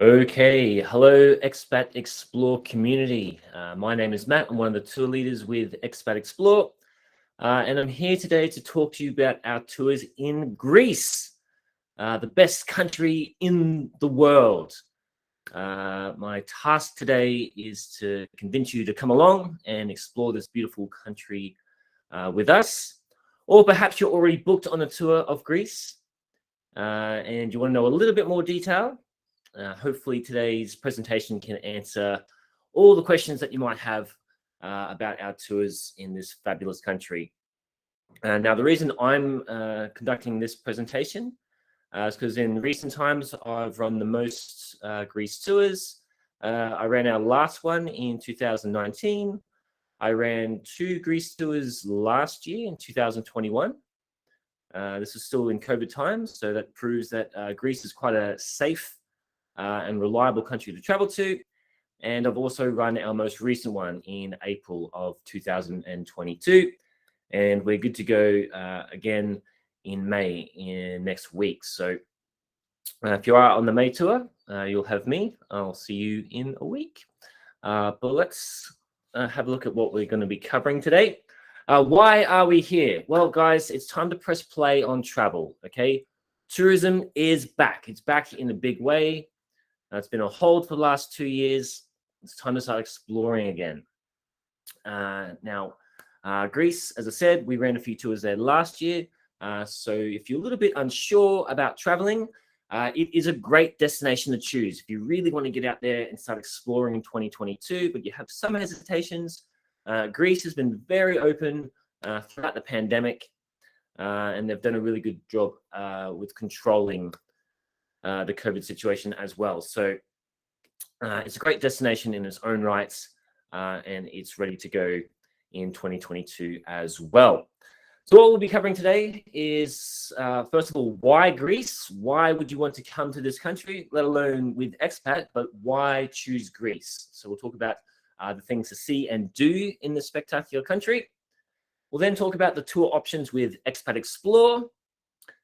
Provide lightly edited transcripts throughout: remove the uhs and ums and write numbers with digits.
Okay, hello Expat Explore community. My name is Matt. I'm one of the tour leaders with Expat Explore, and I'm here today to talk to you about our tours in Greece, the best country in the world. My task today is to convince you to come along and explore this beautiful country with us, or perhaps you're already booked on a tour of Greece and you want to know a little bit more detail. Hopefully today's presentation can answer all the questions that you might have about our tours in this fabulous country. Now, the reason I'm conducting this presentation is because in recent times, I've run the most Greece tours. I ran our last one in 2019. I ran 2 Greece tours last year in 2021. This is still in COVID times, so that proves that Greece is quite a safe and reliable country to travel to. And I've also run our most recent one in April of 2022. And we're good to go again in May next week. So if you are on the May tour, you'll have me. I'll see you in a week. But let's have a look at what we're going to be covering today. Why are we here? Well, guys, it's time to press play on travel, okay? Tourism is back. It's back in a big way. It's been on hold for the last 2 years. It's time to start exploring again. Now, Greece, as I said, we ran a few tours there last year. So if you're a little bit unsure about traveling, it is a great destination to choose. If you really want to get out there and start exploring in 2022, but you have some hesitations, Greece has been very open throughout the pandemic, and they've done a really good job with controlling the COVID situation as well. So it's a great destination in its own rights, and it's ready to go in 2022 as well. So what we'll be covering today is, first of all, why Greece? Why would you want to come to this country, let alone with expat, but why choose Greece? So we'll talk about the things to see and do in this spectacular country. We'll then talk about the tour options with Expat Explore,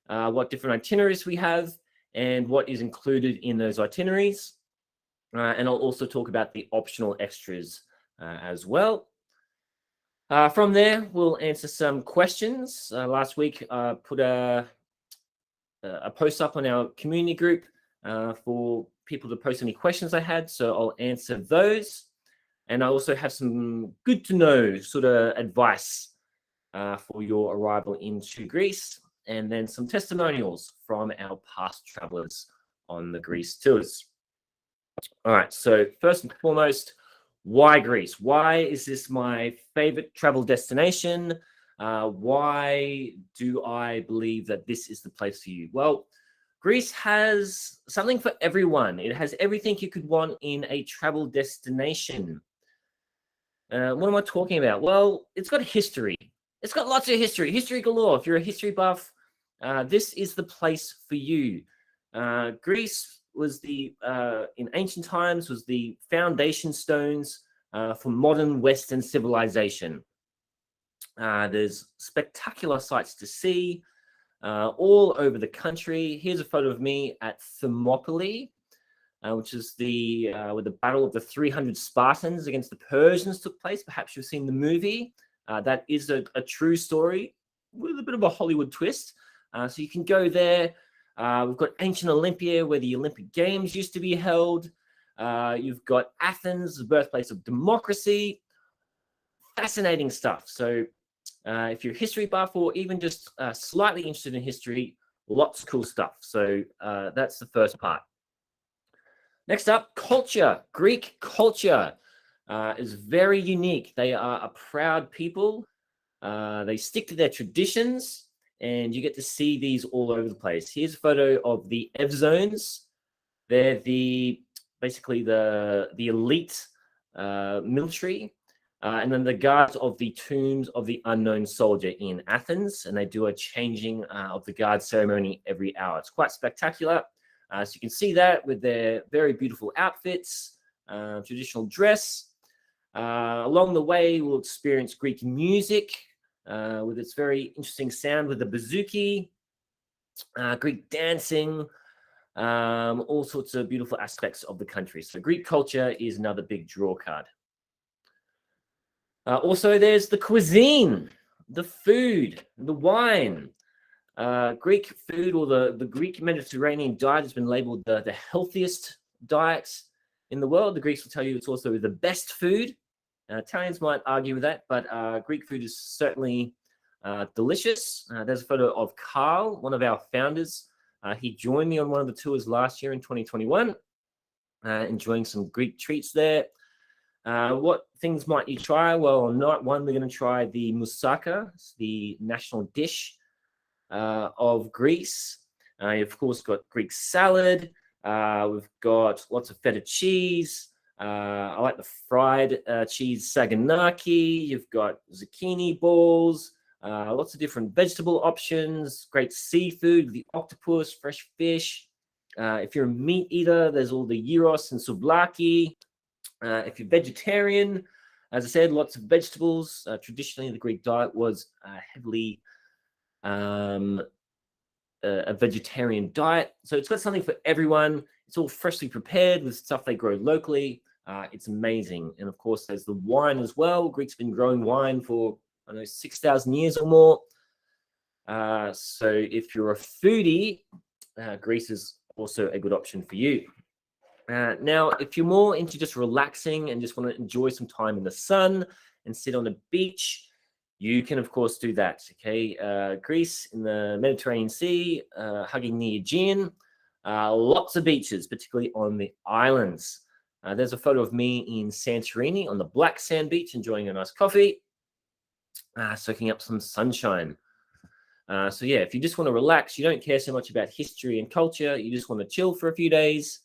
what different itineraries we have, and what is included in those itineraries. And I'll also talk about the optional extras as well. From there, we'll answer some questions. Last week, I put a post up on our community group for people to post any questions they had, so I'll answer those. And I also have some good to know sort of advice for your arrival into Greece, and then some testimonials from our past travelers on the Greece tours. All right, so first and foremost, why Greece? Why is this my favorite travel destination? Why do I believe that this is the place for you? Well, Greece has something for everyone. It has everything you could want in a travel destination. What am I talking about? Well, it's got history. It's got lots of history, history galore. If you're a history buff, this is the place for you. Greece was in ancient times, was the foundation stones for modern Western civilization. There's spectacular sights to see all over the country. Here's a photo of me at Thermopylae, which is where the battle of the 300 Spartans against the Persians took place. Perhaps you've seen the movie. That is a true story with a bit of a Hollywood twist. So you can go there. We've got ancient Olympia, where the Olympic Games used to be held. You've got Athens, the birthplace of democracy. Fascinating stuff. So if you're a history buff or even just slightly interested in history, lots of cool stuff. So that's the first part. Next up, culture. Greek culture is very unique. They are a proud people. They stick to their traditions, and you get to see these all over the place. Here's a photo of the Evzones. They're basically the elite military, and then the guards of the tombs of the unknown soldier in Athens, and they do a changing of the guard ceremony every hour. It's quite spectacular. So you can see that with their very beautiful outfits, traditional dress. Along the way, we'll experience Greek music with its very interesting sound with the bouzouki, Greek dancing, all sorts of beautiful aspects of the country. So Greek culture is another big draw card. Also, there's the cuisine, the food, the wine. Greek food, or the Greek Mediterranean diet, has been labeled the healthiest diet in the world. The Greeks will tell you it's also the best food. Italians might argue with that, but Greek food is certainly delicious. There's a photo of Carl, one of our founders. He joined me on one of the tours last year in 2021, enjoying some Greek treats there. What things might you try? Well, on night one, we're going to try the moussaka, the national dish of Greece. You've, of course, got Greek salad. We've got lots of feta cheese. I like the fried cheese saganaki. You've got zucchini balls, lots of different vegetable options, great seafood, the octopus, fresh fish. If you're a meat eater, there's all the gyros and souvlaki. If you're vegetarian, as I said, lots of vegetables. Traditionally, the Greek diet was heavily a vegetarian diet. So it's got something for everyone. It's all freshly prepared with stuff they grow locally. It's amazing. And of course, there's the wine as well. Greeks have been growing wine for, I don't know, 6,000 years or more. So if you're a foodie, Greece is also a good option for you. Now, if you're more into just relaxing and just want to enjoy some time in the sun and sit on a beach, you can, of course, do that. Okay, Greece in the Mediterranean Sea, hugging the Aegean, lots of beaches, particularly on the islands. There's a photo of me in Santorini on the black sand beach, enjoying a nice coffee, soaking up some sunshine. So yeah, if you just want to relax, you don't care so much about history and culture, you just want to chill for a few days,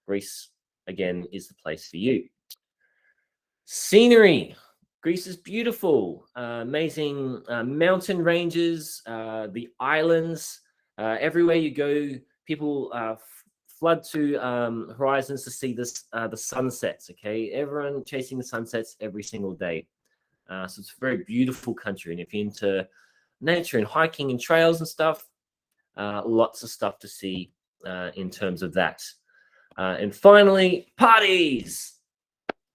Greece, again, is the place for you. Scenery. Greece is beautiful. Amazing mountain ranges, the islands. Everywhere you go, people flood to horizons to see this, the sunsets, okay? Everyone chasing the sunsets every single day. So it's a very beautiful country. And if you're into nature and hiking and trails and stuff, lots of stuff to see in terms of that. And finally, parties.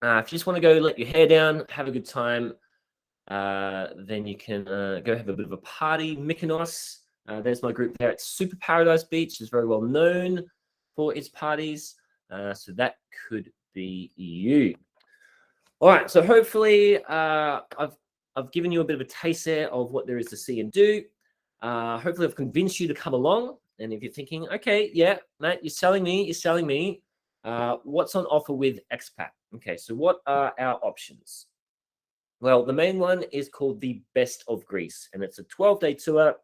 If you just want to go let your hair down, have a good time, then you can go have a bit of a party. Mykonos, there's my group there at Super Paradise Beach. It's very well known for its parties. So that could be you. All right, so hopefully I've given you a bit of a taste there of what there is to see and do. Hopefully I've convinced you to come along. And if you're thinking, okay, yeah, Matt, you're selling me. What's on offer with Expat? Okay, so what are our options? Well, the main one is called the Best of Greece, and it's a 12-day tour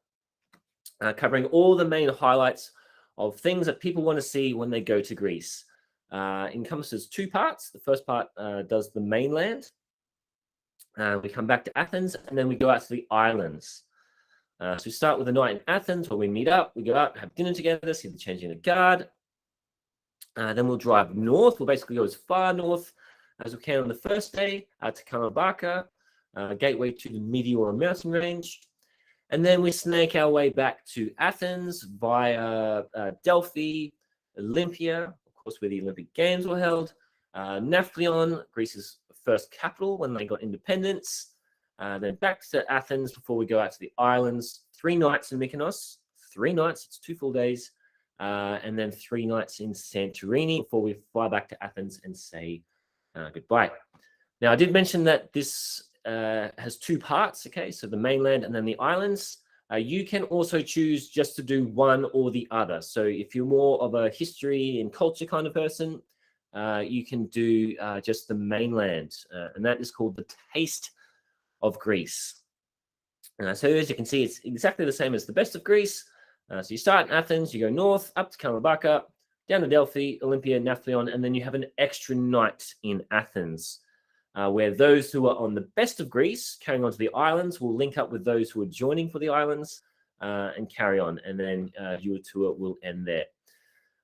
covering all the main highlights of things that people want to see when they go to Greece. Encompasses 2 parts. The first part does the mainland. We come back to Athens, and then we go out to the islands. So we start with a night in Athens where we meet up, we go out, have dinner together, see the changing of guard. Then we'll drive north. We'll basically go as far north as we can on the first day to Kamabaka, gateway to the Meteora mountain range. And then we snake our way back to Athens via Delphi, Olympia, of course, where the Olympic Games were held, Nafplio, Greece's first capital when they got independence. Then back to Athens before we go out to the islands. 3 nights in Mykonos. 3 nights, it's 2 full days. And then 3 nights in Santorini before we fly back to Athens and say goodbye. Now, I did mention that this has 2 parts, okay? So the mainland and then the islands. You can also choose just to do one or the other. So if you're more of a history and culture kind of person, you can do just the mainland. And that is called the Taste of Greece. So as you can see, it's exactly the same as the Best of Greece. So you start in Athens, you go north, up to Kamabaka, down to Delphi, Olympia, Nafplio, and then you have an extra night in Athens, where those who are on the Best of Greece, carrying on to the islands, will link up with those who are joining for the islands and carry on, and then your tour will end there.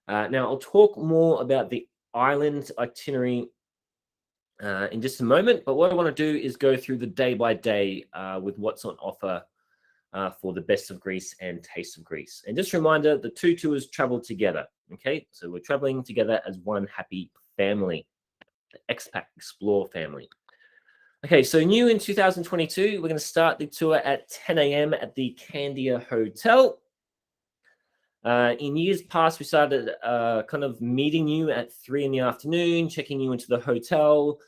Now, I'll talk more about the island itinerary in just a moment, but what I want to do is go through the day by day with what's on offer for the Best of Greece and Taste of Greece. And just a reminder, the two tours travel together. Okay, so we're traveling together as one happy family, the Expat Explore family. Okay, so new in 2022, we're going to start the tour at 10 a.m. at the Candia Hotel. In years past, we started kind of meeting you at 3 in the afternoon, checking you into the hotel,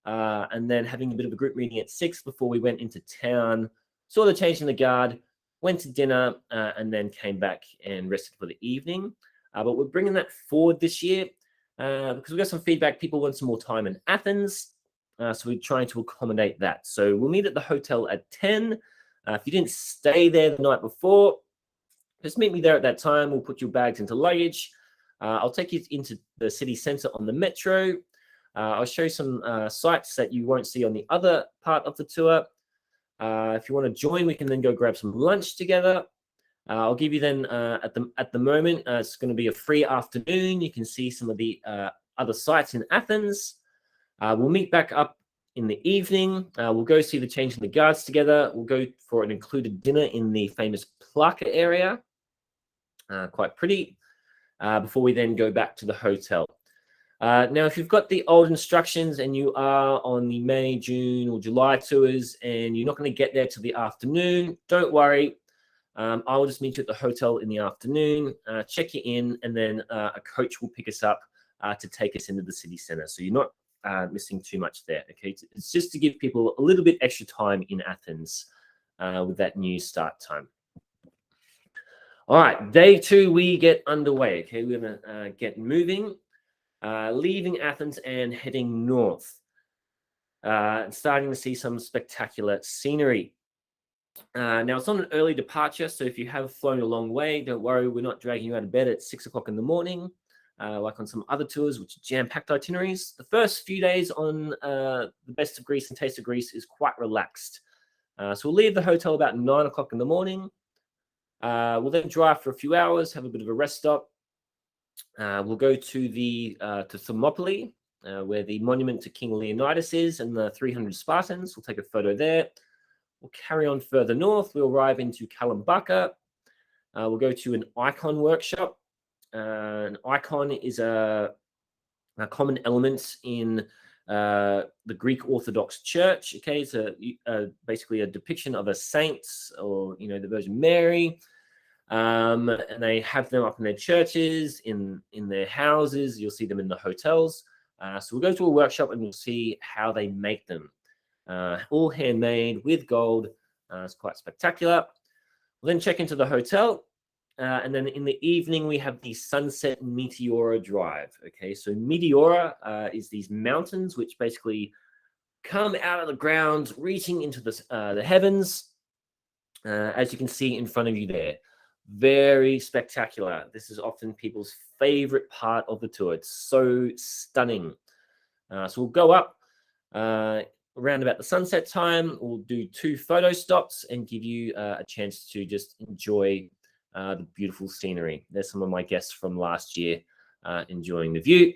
and then having a bit of a group meeting at 6 before we went into town, saw the change in the guard, went to dinner, and then came back and rested for the evening. But we're bringing that forward this year because we got some feedback. People want some more time in Athens. So we're trying to accommodate that. So we'll meet at the hotel at 10. If you didn't stay there the night before, just meet me there at that time. We'll put your bags into luggage. I'll take you into the city centre on the metro. I'll show you some sites that you won't see on the other part of the tour. If you want to join, we can then go grab some lunch together. I'll give you then at the moment, it's going to be a free afternoon. You can see some of the other sites in Athens. We'll meet back up in the evening. We'll go see the change in the guards together. We'll go for an included dinner in the famous Plaka area. Quite pretty. Before we then go back to the hotel. Now, if you've got the old instructions and you are on the May, June, or July tours and you're not going to get there till the afternoon, don't worry. I'll just meet you at the hotel in the afternoon, check you in, and then a coach will pick us up to take us into the city centre. So you're not missing too much there. Okay, it's just to give people a little bit extra time in Athens with that new start time. All right, day 2, we get underway. Okay, we're going to get moving, leaving Athens and heading north, and starting to see some spectacular scenery. Now, it's not an early departure, so if you have flown a long way, don't worry, we're not dragging you out of bed at 6 o'clock in the morning, like on some other tours, which are jam-packed itineraries. The first few days on the Best of Greece and Taste of Greece is quite relaxed. So we'll leave the hotel about 9 o'clock in the morning. We'll then drive for a few hours, have a bit of a rest stop. We'll go to Thermopylae, where the monument to King Leonidas is, and the 300 Spartans. We'll take a photo there. We'll carry on further north. We'll arrive into Kalambaka. We'll go to an icon workshop. An icon is a common element in the Greek Orthodox Church. Okay, it's basically a depiction of a saint, or the Virgin Mary, and they have them up in their churches, in their houses. You'll see them in the hotels. So we'll go to a workshop and we'll see how they make them. All handmade with gold. It's quite spectacular. We'll then check into the hotel. And then in the evening, we have the Sunset Meteora Drive. Okay, so Meteora is these mountains which basically come out of the ground, reaching into the heavens, as you can see in front of you there. Very spectacular. This is often people's favorite part of the tour. It's so stunning. So we'll go up around about the sunset time. We'll do 2 photo stops and give you a chance to just enjoy the beautiful scenery. There's some of my guests from last year enjoying the view.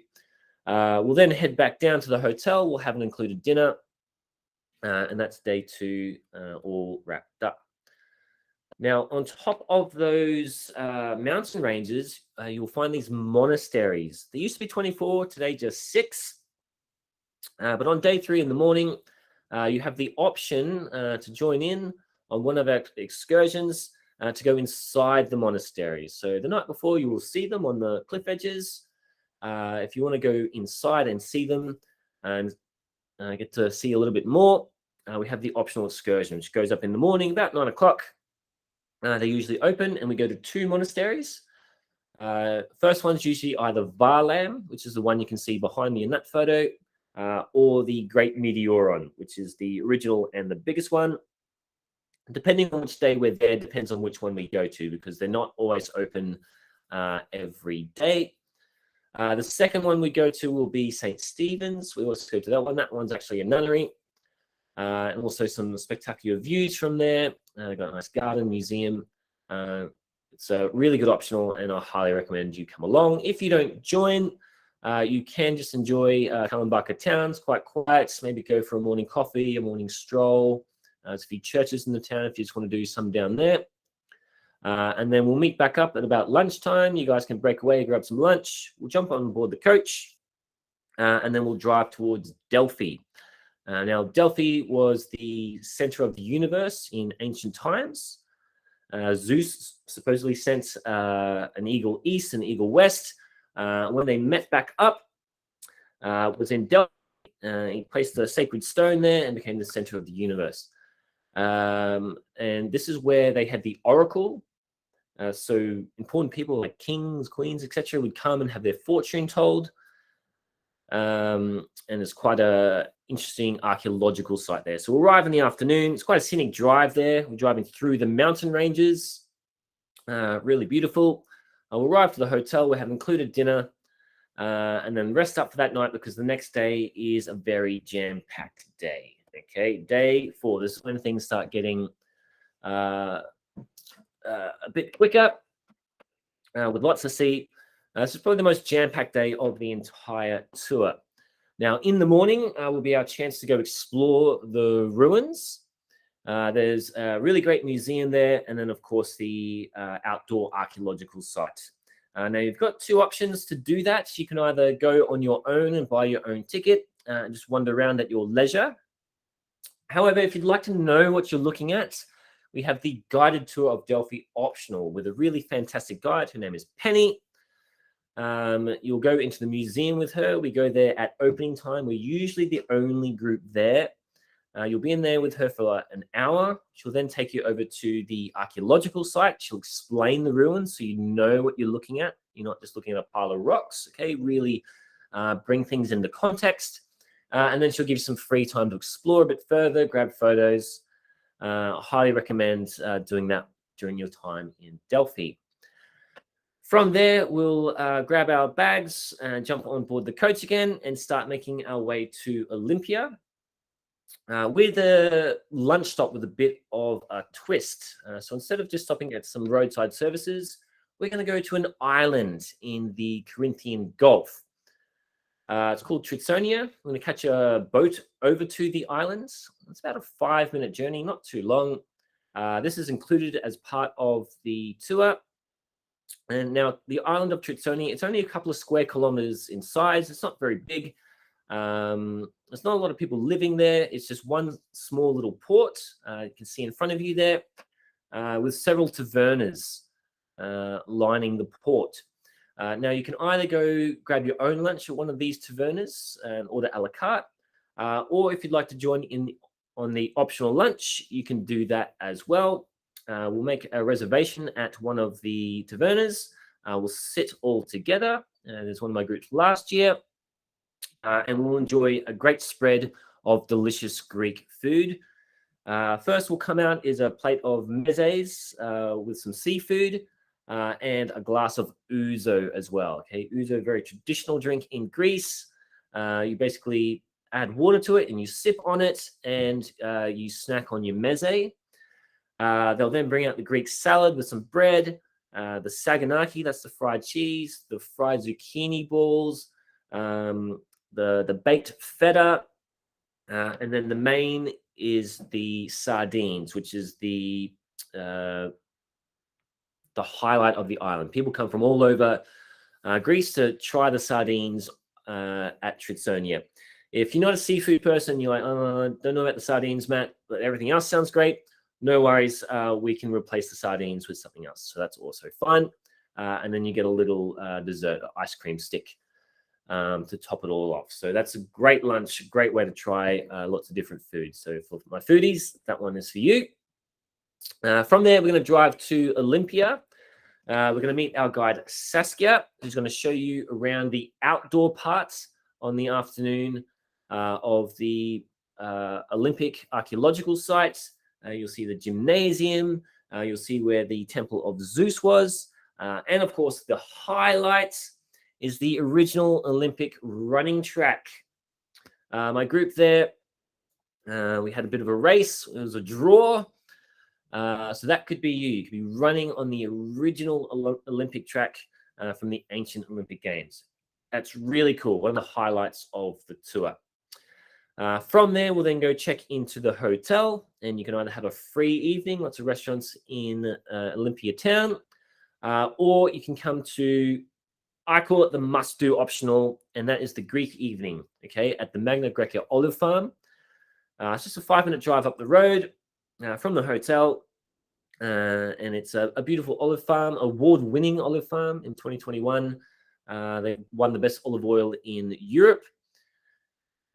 We'll then head back down to the hotel. We'll have an included dinner. And that's day 2 all wrapped up. Now, on top of those mountain ranges, you'll find these monasteries. There used to be 24, today just 6. But on day 3 in the morning, you have the option to join in on one of our excursions to go inside the monasteries. So the night before, you will see them on the cliff edges. If you want to go inside and see them and get to see a little bit more, we have the optional excursion, which goes up in the morning about 9 o'clock. They're usually open, and we go to 2 monasteries. First one's usually either Varlam, which is the one you can see behind me in that photo, or the Great Meteoron, which is the original and the biggest one. Depending on which day we're there, depends on which one we go to, because they're not always open every day. The second one we go to will be St. Stephen's. We also go to that one. That one's actually a nunnery. And also some spectacular views from there. They've got a nice garden, museum. It's a really good optional, and I highly recommend you come along. If you don't join, you can just enjoy Kalambaka town. It's quite quiet. Maybe go for a morning coffee, a morning stroll, There's a few churches in the town if you just want to do some down there. And then we'll meet back up at about lunchtime. You guys can break away, grab some lunch. We'll jump on board the coach, and then we'll drive towards Delphi. Now, Delphi was the center of the universe in ancient times. Zeus supposedly sent an eagle east and an eagle west. When they met back up, was in Delphi. He placed a sacred stone there and became the center of the universe. And this is where they had the oracle. So important people like kings, queens, etc. would come and have their fortune told. And it's quite a interesting archaeological site there. So we'll arrive in the afternoon. It's quite a scenic drive there. We're driving through the mountain ranges. Really beautiful. We'll arrive to the hotel. We'll have included dinner. And then rest up for that night because the next day is a very jam-packed day. Okay, day 4. This is when things start getting a bit quicker with lots to see. This is probably the most jam-packed day of the entire tour. Now, in the morning will be our chance to go explore the ruins. There's a really great museum there, and then, of course, the outdoor archaeological site. Now, you've got 2 options to do that. You can either go on your own and buy your own ticket and just wander around at your leisure. However, if you'd like to know what you're looking at, we have the guided tour of Delphi optional with a really fantastic guide. Her name is Penny. You'll go into the museum with her. We go there at opening time. We're usually the only group there. You'll be in there with her for an hour. She'll then take you over to the archaeological site. She'll explain the ruins so you know what you're looking at. You're not just looking at a pile of rocks, okay? Really bring things into context. And then she'll give you some free time to explore a bit further, grab photos. Highly recommend doing that during your time in Delphi. From there, we'll grab our bags and jump on board the coach again and start making our way to Olympia. With a lunch stop with a bit of a twist. So instead of just stopping at some roadside services, we're going to go to an island in the Corinthian Gulf. It's called Tritsonia. We're going to catch a boat over to the islands. It's about a 5-minute journey, not too long. This is included as part of the tour. And now the island of Tritsonia, it's only a couple of square kilometers in size. It's not very big. There's not a lot of people living there. It's just one small little port. You can see in front of you there with several tavernas lining the port. Now, you can either go grab your own lunch at one of these tavernas and order a la carte, or if you'd like to join in on the optional lunch, you can do that as well. We'll make a reservation at one of the tavernas. We'll sit all together. There's one of my groups last year. And we'll enjoy a great spread of delicious Greek food. First will come out is a plate of mezes with some seafood and a glass of ouzo as well. Okay, ouzo, very traditional drink in Greece. You basically add water to it and you sip on it and you snack on your meze. They'll then bring out the Greek salad with some bread, the saganaki, that's the fried cheese, the fried zucchini balls, the baked feta, and then the main is the sardines, which is the highlight of the island. People come from all over Greece to try the sardines at Tritsonia. If you're not a seafood person, you're like, oh, I don't know about the sardines, Matt, but everything else sounds great. No worries, we can replace the sardines with something else. So that's also fine. And then you get a little dessert, ice cream stick to top it all off. So that's a great lunch, great way to try lots of different foods. So for my foodies, that one is for you. From there, we're going to drive to Olympia. We're going to meet our guide, Saskia, who's going to show you around the outdoor parts on the afternoon of the Olympic archaeological sites. You'll see the gymnasium. You'll see where the Temple of Zeus was. And of course, the highlight is the original Olympic running track. My group there, we had a bit of a race. It was a draw. So that could be you. You could be running on the original Olympic track from the ancient Olympic Games. That's really cool. One of the highlights of the tour. From there, we'll then go check into the hotel, and you can either have a free evening, lots of restaurants in Olympia town, or you can come to, I call it the must-do optional, and that is the Greek evening, okay, at the Magna Grecia olive farm. It's just a 5-minute drive up the road from the hotel, and it's a beautiful olive farm, award-winning olive farm in 2021. They won the best olive oil in Europe.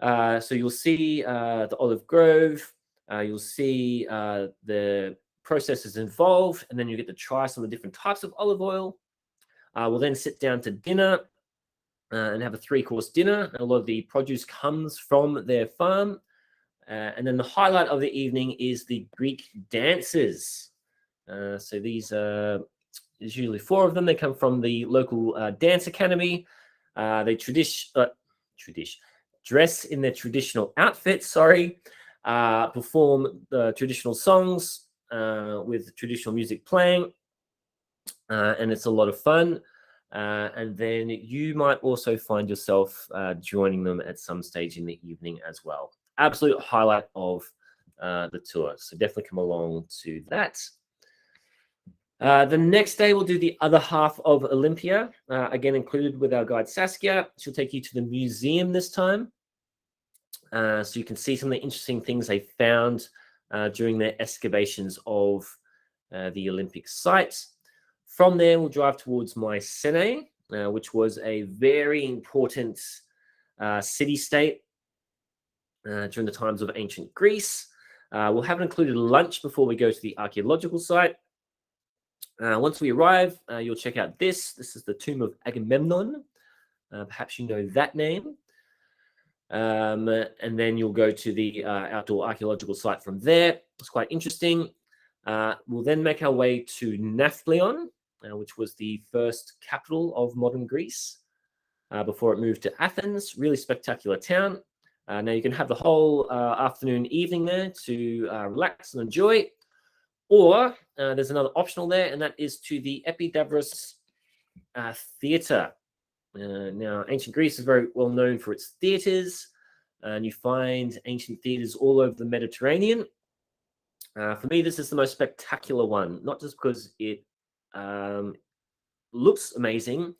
So you'll see the olive grove, you'll see the processes involved, and then you get to try some of the different types of olive oil. We'll then sit down to dinner and have a 3-course dinner. A lot of the produce comes from their farm. And then the highlight of the evening is the Greek dances. So these there's usually 4 of them. They come from the local dance academy. They dress in their traditional outfits, perform the traditional songs with traditional music playing, and it's a lot of fun. And then you might also find yourself joining them at some stage in the evening as well. Absolute highlight of the tour. So definitely come along to that. The next day, we'll do the other half of Olympia, again, included with our guide Saskia. She'll take you to the museum this time. So you can see some of the interesting things they found during their excavations of the Olympic site. From there, we'll drive towards Mycenae, which was a very important city-state during the times of ancient Greece. We'll have an included lunch before we go to the archaeological site. Once we arrive, you'll check out this. This is the tomb of Agamemnon. Perhaps you know that name. And then you'll go to the outdoor archaeological site from there. It's quite interesting. We'll then make our way to Nafplio, which was the first capital of modern Greece before it moved to Athens. Really spectacular town. Now you can have the whole afternoon, evening there to relax and enjoy. Or there's another optional there, and that is to the Epidavros Theatre. Now, ancient Greece is very well known for its theatres, and you find ancient theatres all over the Mediterranean. For me, this is the most spectacular one, not just because it looks amazing,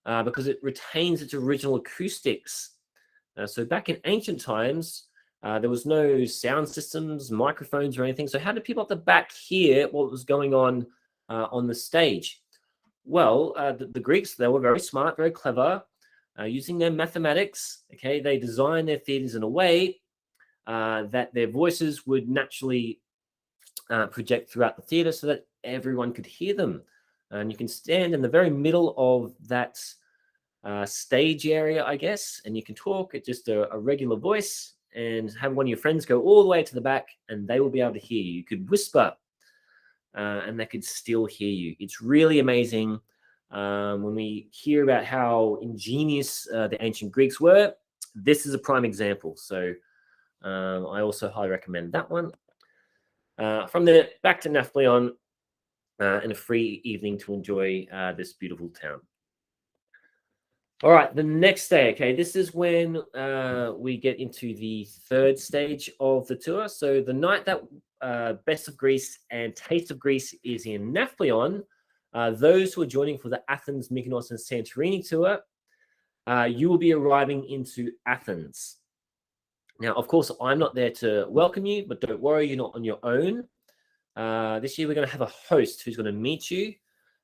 because it retains its original acoustics. So back in ancient times, there was no sound systems, microphones, or anything. So how did people at the back hear what was going on the stage? Well, the Greeks, they were very smart, very clever, using their mathematics. Okay, they designed their theaters in a way that their voices would naturally project throughout the theater so that everyone could hear them. And you can stand in the very middle of that stage area, I guess, and you can talk at just a regular voice and have one of your friends go all the way to the back, and they will be able to hear you. You could whisper, and they could still hear you. It's really amazing when we hear about how ingenious the ancient Greeks were. This is a prime example. So I also highly recommend that one. From there, back to Nafplio and a free evening to enjoy this beautiful town. All right, the next day, okay, this is when we get into the third stage of the tour. So the night that Best of Greece and Taste of Greece is in Nafplio, those who are joining for the Athens, Mykonos, and Santorini tour, you will be arriving into Athens. Now, of course, I'm not there to welcome you, but don't worry, you're not on your own. This year, we're going to have a host who's going to meet you.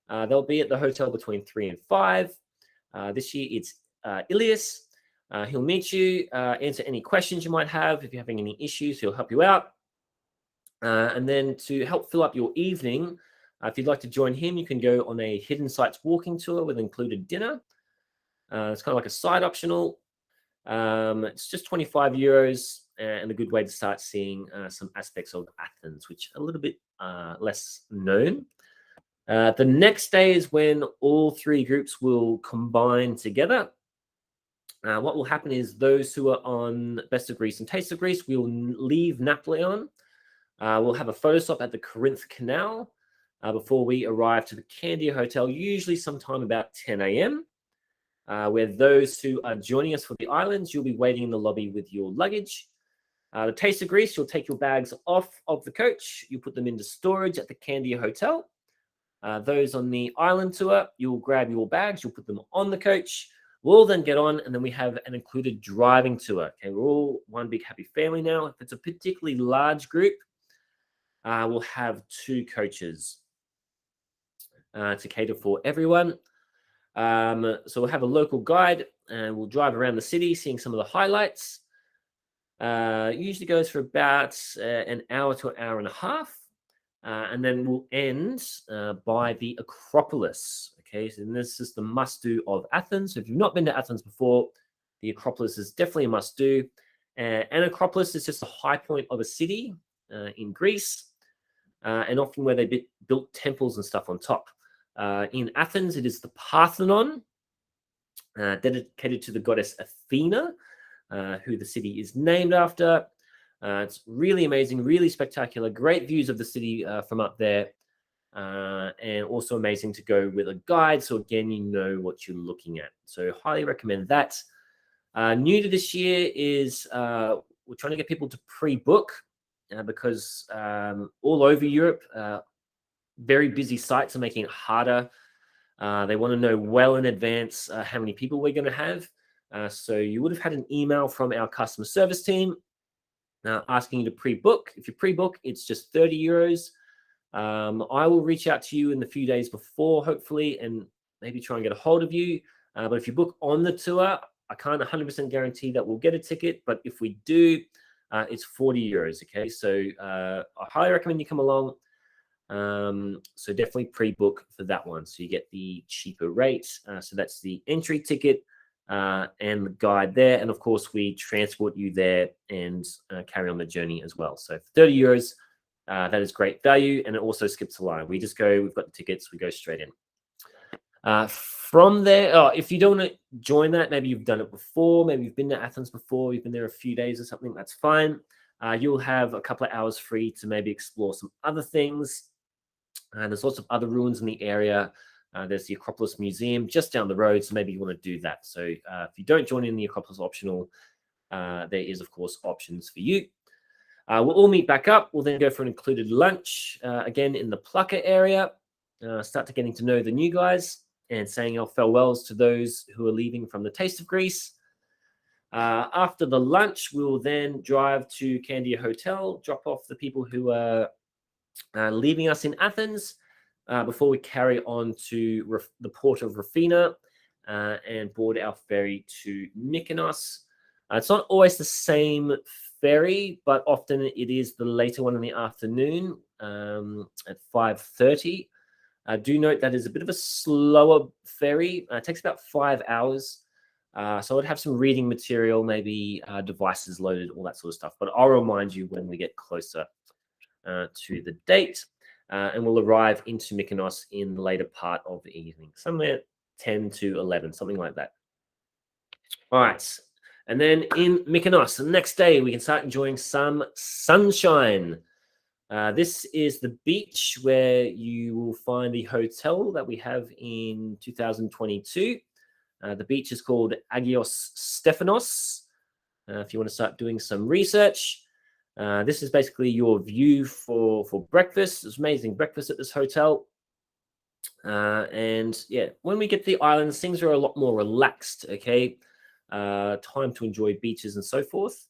They'll be at the hotel between 3 and 5. This year, it's Ilias. He'll meet you, answer any questions you might have. If you're having any issues, he'll help you out. And then to help fill up your evening, if you'd like to join him, you can go on a hidden sites walking tour with included dinner. It's kind of like a side optional. It's just 25 euros and a good way to start seeing some aspects of Athens, which are a little bit less known. The next day is when all 3 groups will combine together. What will happen is those who are on Best of Greece and Taste of Greece will leave Nafplio. We'll have a photo stop at the Corinth Canal before we arrive to the Candia Hotel, usually sometime about 10 a.m. where those who are joining us for the islands, you'll be waiting in the lobby with your luggage. The Taste of Greece, you'll take your bags off of the coach. You put them into storage at the Candia Hotel. Those on the island tour, you'll grab your bags, you'll put them on the coach. We'll then get on, and then we have an included driving tour. Okay, we're all one big happy family now. If it's a particularly large group, we'll have 2 coaches to cater for everyone. So we'll have a local guide, and we'll drive around the city, seeing some of the highlights. Usually goes for about an hour to an hour and a half. And then we'll end by the Acropolis. Okay, so this is the must-do of Athens. So if you've not been to Athens before, the Acropolis is definitely a must-do. And Acropolis is just a high point of a city in Greece, and often where they built temples and stuff on top. In Athens, it is the Parthenon, dedicated to the goddess Athena, who the city is named after. It's really amazing, really spectacular, great views of the city from up there, and also amazing to go with a guide. So again, you know what you're looking at. So highly recommend that. New to this year is we're trying to get people to pre-book because all over Europe, very busy sites are making it harder. They want to know well in advance how many people we're going to have. So you would have had an email from our customer service team asking you to pre-book. If you pre-book, it's just 30 euros. I will reach out to you in the few days before, hopefully, and maybe try and get a hold of you. But if you book on the tour, I can't 100% guarantee that we'll get a ticket. But if we do, it's 40 euros. Okay, so I highly recommend you come along. So definitely pre-book for that one, so you get the cheaper rate. So that's the entry ticket and the guide there, and of course we transport you there and carry on the journey as well. So for 30 euros, that is great value, and it also skips a line. We just go, we've got the tickets, we go straight in. From there, if you don't want to join that, maybe you've done it before, maybe you've been to Athens before, you've been there a few days or something, that's fine. You'll have a couple of hours free to maybe explore some other things. There's lots of other ruins in the area. There's the Acropolis Museum just down the road, so maybe you want to do that. So if you don't join in the Acropolis optional, there is, of course, options for you. We'll all meet back up. We'll then go for an included lunch, again in the Plaka area. Start to getting to know the new guys and saying our farewells to those who are leaving from the Taste of Greece. After the lunch, we'll then drive to Candia Hotel, drop off the people who are leaving us in Athens before we carry on to the port of Rafina and board our ferry to Mykonos. It's not always the same ferry, but often it is the later one in the afternoon at 5:30. Do note that is a bit of a slower ferry. It takes about 5 hours. So I'd have some reading material, maybe devices loaded, all that sort of stuff. But I'll remind you when we get closer to the date. And we'll arrive into Mykonos in the later part of the evening, somewhere 10 to 11, something like that. All right. And then in Mykonos, the next day, we can start enjoying some sunshine. This is the beach where you will find the hotel that we have in 2022. The beach is called Agios Stephanos. If you want to start doing some research, this is basically your view for breakfast. There's amazing breakfast at this hotel. And yeah, when we get to the islands, things are a lot more relaxed, okay? Time to enjoy beaches and so forth.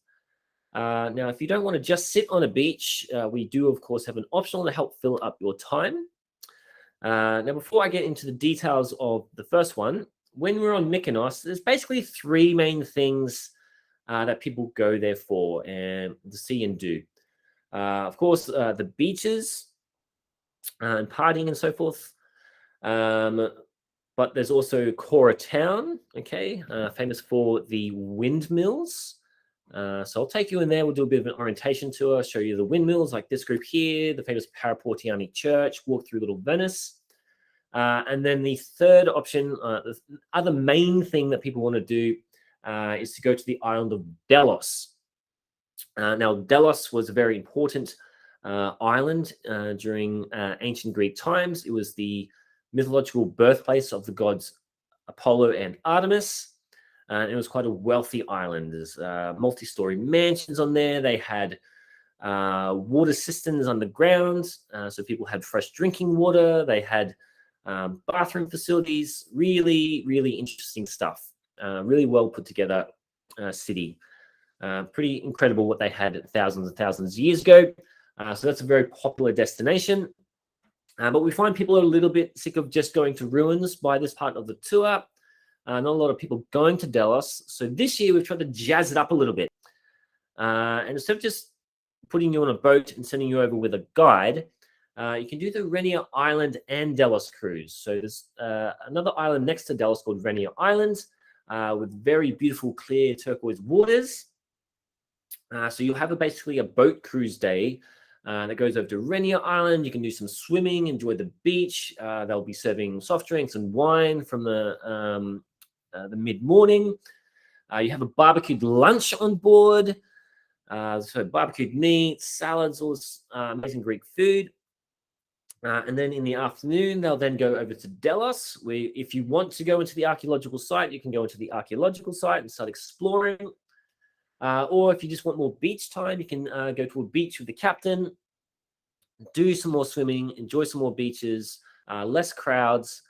Now, if you don't want to just sit on a beach, we do, of course, have an optional to help fill up your time. Now, before I get into the details of the first one, when we're on Mykonos, there's basically 3 main things that people go there for and to see and do. Of course, the beaches and partying and so forth. But there's also Kora Town, okay, famous for the windmills. So I'll take you in there. We'll do a bit of an orientation tour, show you the windmills like this group here, the famous Paraportiani Church, walk through Little Venice. And then the third option, the other main thing that people want to do is to go to the island of Delos. Now, Delos was a very important island during ancient Greek times. It was the mythological birthplace of the gods Apollo and Artemis. And it was quite a wealthy island. There's multi-story mansions on there. They had water cisterns underground, so people had fresh drinking water. They had bathroom facilities. Really, really interesting stuff. Really well put together city. Pretty incredible what they had thousands and thousands of years ago. So that's a very popular destination. But we find people are a little bit sick of just going to ruins by this part of the tour. Not a lot of people going to Delos. So this year we've tried to jazz it up a little bit. And instead of just putting you on a boat and sending you over with a guide, you can do the Renia Island and Delos cruise. So there's another island next to Delos called Renia Island with very beautiful, clear turquoise waters. So you'll have basically a boat cruise day that goes over to Renia Island. You can do some swimming, enjoy the beach. They'll be serving soft drinks and wine from the mid-morning. You have a barbecued lunch on board. So barbecued meat, salads, all this amazing Greek food. And then in the afternoon, they'll then go over to Delos, where if you want to go into the archaeological site, you can go into the archaeological site and start exploring. Or if you just want more beach time, you can go to a beach with the captain, do some more swimming, enjoy some more beaches, less crowds.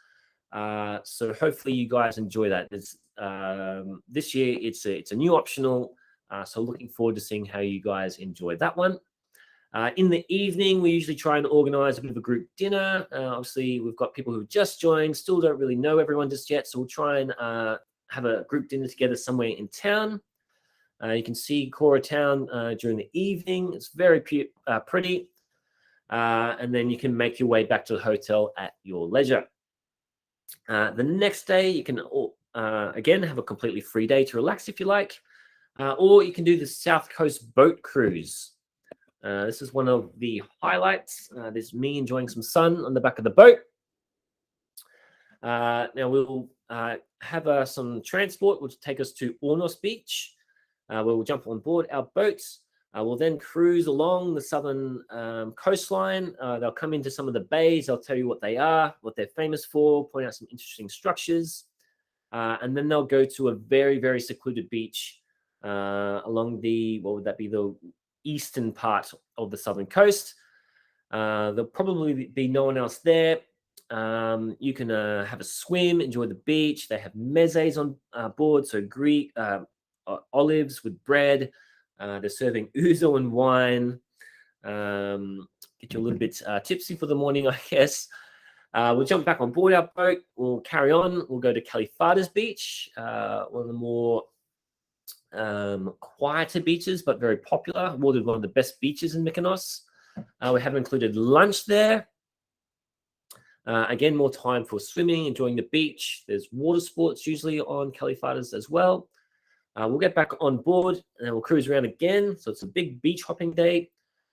So hopefully you guys enjoy that. This year, it's a new optional. So looking forward to seeing how you guys enjoy that one. In the evening, we usually try and organize a bit of a group dinner. Obviously, we've got people who've just joined, still don't really know everyone just yet. So we'll try and have a group dinner together somewhere in town. You can see Cora Town during the evening. It's very pretty. And then you can make your way back to the hotel at your leisure. The next day, you can, again, have a completely free day to relax if you like. Or you can do the South Coast boat cruise. This is one of the highlights. There's me enjoying some sun on the back of the boat. Now we'll have some transport, which will take us to Ornos Beach, where we'll jump on board our boats. We'll then cruise along the southern coastline. They'll come into some of the bays. They'll tell you what they are, what they're famous for, point out some interesting structures. And then they'll go to a very, very secluded beach along the, what would that be, the eastern part of the southern coast. There'll probably be no one else there. You can have a swim, enjoy the beach. They have mezes on board, so Greek olives with bread. They're serving ouzo and wine. Get you a little bit tipsy for the morning, I guess. We'll jump back on board our boat. We'll carry on. We'll go to Kalifatas Beach, one of the more quieter beaches, but very popular. Awarded one of the best beaches in Mykonos. We have included lunch there. Again, more time for swimming, enjoying the beach. There's water sports usually on Kalifatas as well. We'll get back on board and then we'll cruise around again. So it's a big beach hopping day.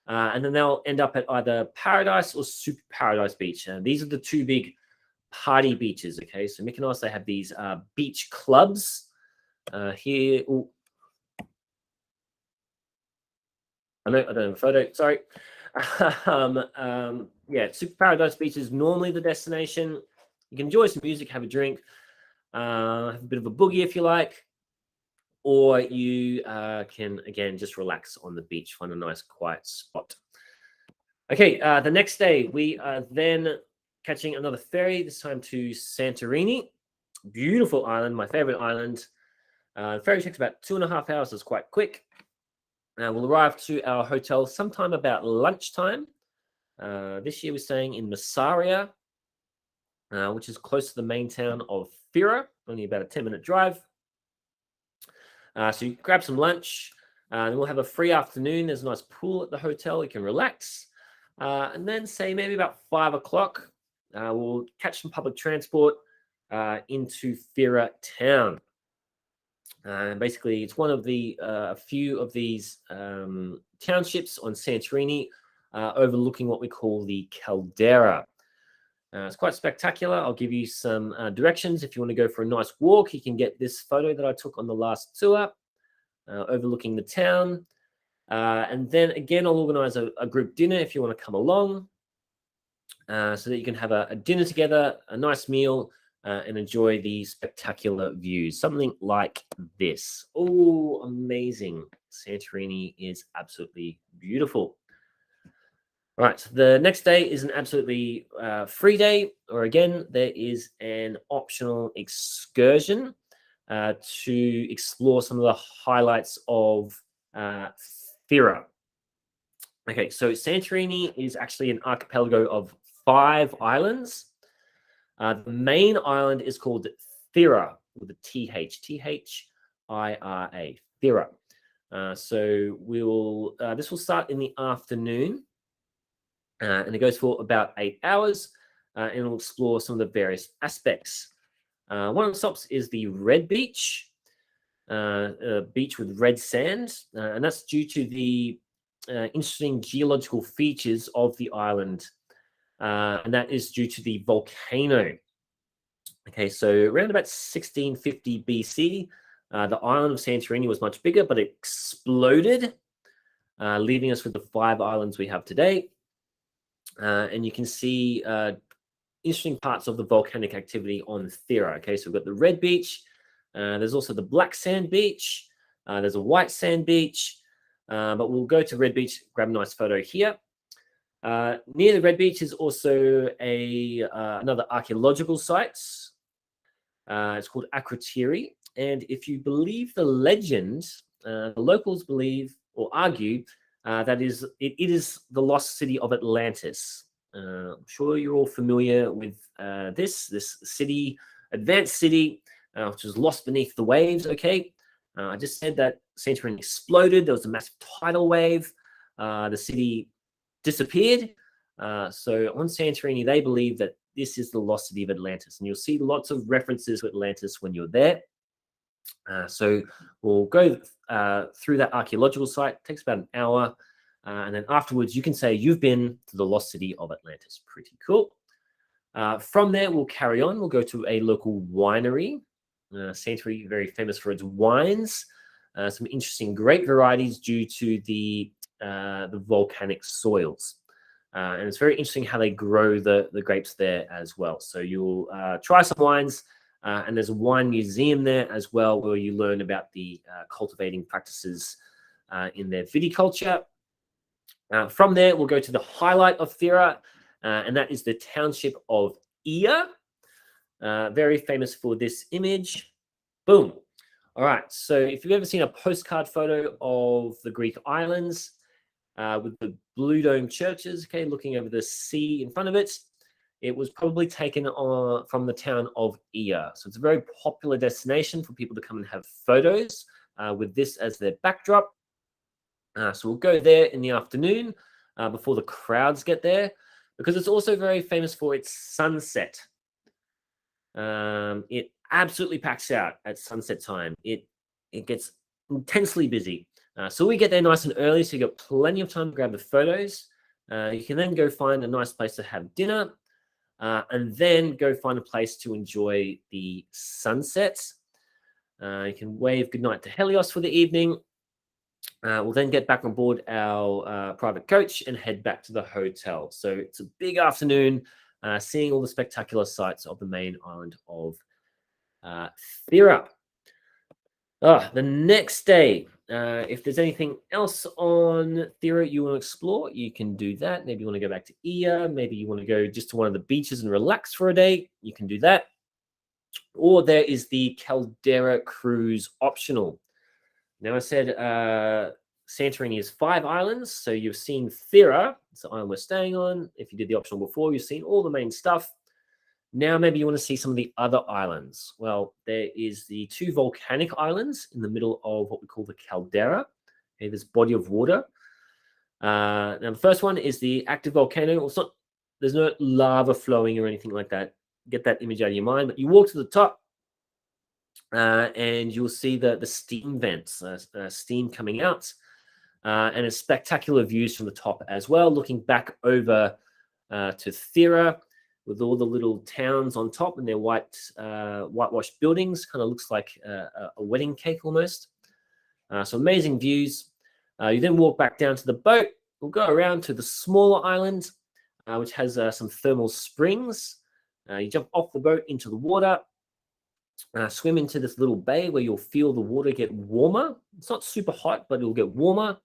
And then they'll end up at either Paradise or Super Paradise Beach. And these are the two big party beaches, okay? So Mykonos, they have these beach clubs. Here, ooh. I don't have a photo, sorry. Yeah, Super Paradise Beach is normally the destination. You can enjoy some music, have a drink, have a bit of a boogie if you like. Or you can, again, just relax on the beach, find a nice quiet spot. Okay, the next day, we are then catching another ferry, this time to Santorini. Beautiful island, my favorite island. The ferry takes about 2.5 hours, it's quite quick. We'll arrive to our hotel sometime about lunchtime. This year we're staying in Massaria, which is close to the main town of Fira, only about a 10-minute drive. So you grab some lunch, and we'll have a free afternoon. There's a nice pool at the hotel. You can relax. And then say maybe about 5 o'clock, we'll catch some public transport into Fira town. Basically, it's one of the a few of these townships on Santorini overlooking what we call the caldera. It's quite spectacular. I'll give you some directions. If you want to go for a nice walk, you can get this photo that I took on the last tour overlooking the town. And then again, I'll organize a group dinner if you want to come along so that you can have a dinner together, a nice meal, and enjoy the spectacular views. Something like this. Oh, amazing. Santorini is absolutely beautiful. All right, so the next day is an absolutely free day, or again, there is an optional excursion to explore some of the highlights of Thera. Okay, so Santorini is actually an archipelago of 5 islands. The main island is called Thera, with a TH, T-H-I-R-A, Thera. So this will start in the afternoon, and it goes for about 8 hours, and it'll explore some of the various aspects. One of the stops is the Red Beach, a beach with red sand, and that's due to the interesting geological features of the island, and that is due to the volcano. Okay, so around about 1650 BC, the island of Santorini was much bigger, but it exploded, leaving us with the 5 islands we have today. And you can see interesting parts of the volcanic activity on Thera. Okay, so we've got the Red Beach. There's also the Black Sand Beach. There's a White Sand Beach. But we'll go to Red Beach, grab a nice photo here. Near the Red Beach is also another archaeological site. It's called Akrotiri. And if you believe the legend, the locals believe or argue that it is the lost city of Atlantis. I'm sure you're all familiar with this city, advanced city, which was lost beneath the waves. Okay, I just said that Santorini exploded. There was a massive tidal wave. The city disappeared. So on Santorini, they believe that this is the lost city of Atlantis, and you'll see lots of references to Atlantis when you're there. So we'll go through that archaeological site. It takes about an hour. And then afterwards, you can say you've been to the lost city of Atlantis. Pretty cool. From there, we'll carry on. We'll go to a local winery. Santorini, very famous for its wines. Some interesting grape varieties due to the volcanic soils. And it's very interesting how they grow the grapes there as well. So you'll try some wines. And there's a wine museum there as well, where you learn about the cultivating practices in their viticulture. From there, we'll go to the highlight of Thera, and that is the township of Ia. Very famous for this image. Boom. All right. So if you've ever seen a postcard photo of the Greek islands with the blue dome churches, okay, looking over the sea in front of it, it was probably taken from the town of Ia. So it's a very popular destination for people to come and have photos with this as their backdrop. So we'll go there in the afternoon before the crowds get there, because it's also very famous for its sunset. It absolutely packs out at sunset time. It gets intensely busy. So we get there nice and early, so you've got plenty of time to grab the photos. You can then go find a nice place to have dinner, and then go find a place to enjoy the sunset. You can wave goodnight to Helios for the evening. We'll then get back on board our private coach and head back to the hotel. So it's a big afternoon, seeing all the spectacular sights of the main island of Thera. The next day, if there's anything else on Thera you want to explore, you can do that. Maybe you want to go back to Ia. Maybe you want to go just to one of the beaches and relax for a day. You can do that. Or there is the Caldera cruise optional. Now, I said Santorini is 5 islands, so you've seen Thera, it's the island we're staying on. If you did the optional before, you've seen all the main stuff. Now, maybe you want to see some of the other islands. Well, there is the 2 volcanic islands in the middle of what we call the caldera, okay, this body of water. Now, the first one is the active volcano. Well, there's no lava flowing or anything like that. Get that image out of your mind. But you walk to the top, and you'll see the steam vents, steam coming out, and it's spectacular views from the top as well, looking back over to Thera with all the little towns on top and their whitewashed buildings. Kind of looks like a wedding cake almost. So amazing views. You then walk back down to the boat. We'll go around to the smaller island, which has some thermal springs. You jump off the boat into the water, swim into this little bay where you'll feel the water get warmer. It's not super hot, but it'll get warmer.